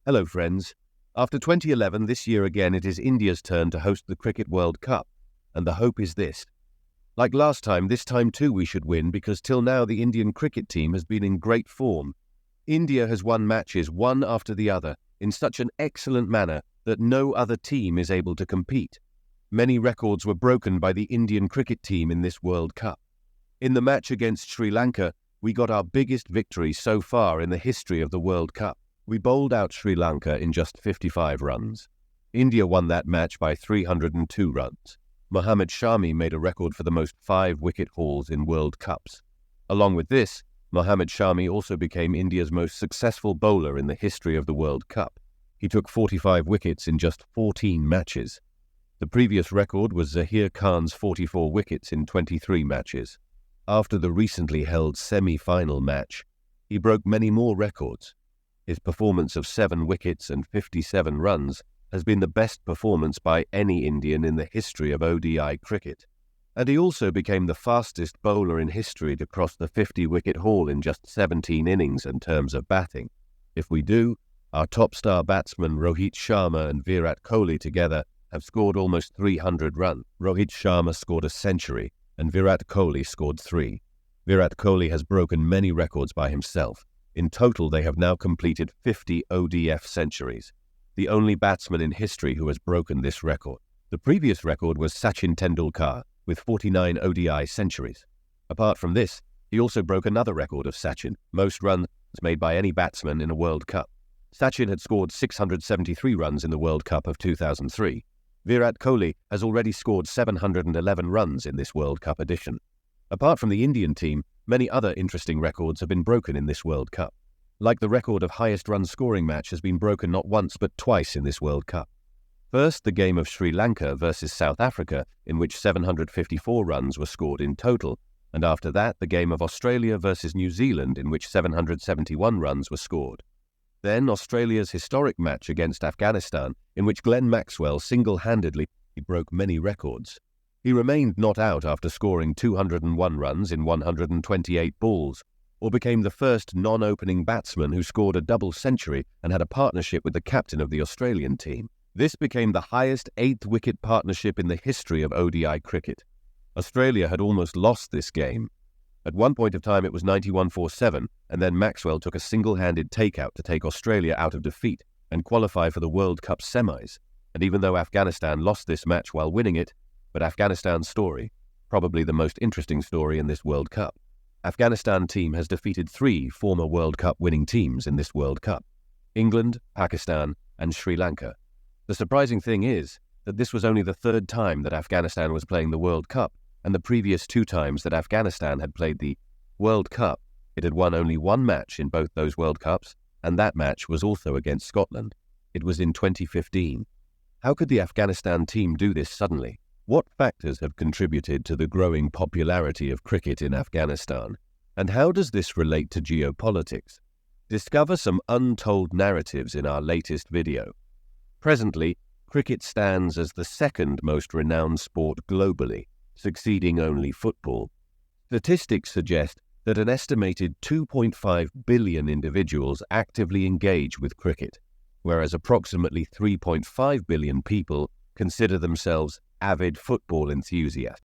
Hello friends. After 2011, this year again it is India's turn to host the Cricket World Cup, and the hope is this. Like last time, this time too we should win because till now the Indian cricket team has been in great form. India has won matches one after the other in such an excellent manner that no other team is able to compete. Many records were broken by the Indian cricket team in this World Cup. In the match against Sri Lanka, we got our biggest victory so far in the history of the World Cup. We bowled out Sri Lanka in just 55 runs. India won that match by 302 runs. Mohammad Shami made a record for the most 5-wicket hauls in World Cups. Along with this, Mohammad Shami also became India's most successful bowler in the history of the World Cup. He took 45 wickets in just 14 matches. The previous record was Zaheer Khan's 44 wickets in 23 matches. After the recently held semi-final match, he broke many more records. His performance of 7 wickets and 57 runs has been the best performance by any Indian in the history of ODI cricket. And he also became the fastest bowler in history to cross the 50-wicket haul in just 17 innings in terms of batting. If we do, our top star batsmen Rohit Sharma and Virat Kohli together have scored almost 300 runs. Rohit Sharma scored a century and Virat Kohli scored 3. Virat Kohli has broken many records by himself. In total, they have now completed 50 ODF centuries, the only batsman in history who has broken this record. The previous record was Sachin Tendulkar with 49 ODI centuries. Apart from this, he also broke another record of Sachin, most runs made by any batsman in a World Cup. Sachin had scored 673 runs in the World Cup of 2003. Virat Kohli has already scored 711 runs in this World Cup edition. Apart from the Indian team, many other interesting records have been broken in this World Cup. Like the record of highest run scoring match has been broken not once but twice in this World Cup. First, the game of Sri Lanka versus South Africa, in which 754 runs were scored in total, and after that, the game of Australia versus New Zealand, in which 771 runs were scored. Then, Australia's historic match against Afghanistan, in which Glenn Maxwell single-handedly broke many records. He remained not out after scoring 201 runs in 128 balls, or became the first non-opening batsman who scored a double century and had a partnership with the captain of the Australian team. This became the highest 8th-wicket partnership in the history of ODI cricket. Australia had almost lost this game. At one point of time it was 91-7, and then Maxwell took a single-handed takeout to take Australia out of defeat and qualify for the World Cup semis. And even though Afghanistan lost this match while winning it, but Afghanistan's story, probably the most interesting story in this World Cup. Afghanistan team has defeated 3 former World Cup winning teams in this World Cup: England, Pakistan, and Sri Lanka. The surprising thing is that this was only the 3rd time that Afghanistan was playing the World Cup, and the previous 2 times that Afghanistan had played the World Cup, it had won only 1 match in both those World Cups, and that match was also against Scotland. It was in 2015. How could the Afghanistan team do this suddenly? What factors have contributed to the growing popularity of cricket in Afghanistan? And how does this relate to geopolitics? Discover some untold narratives in our latest video. Presently, cricket stands as the 2nd most renowned sport globally, succeeding only football. Statistics suggest that an estimated 2.5 billion individuals actively engage with cricket, whereas approximately 3.5 billion people consider themselves avid football enthusiasts.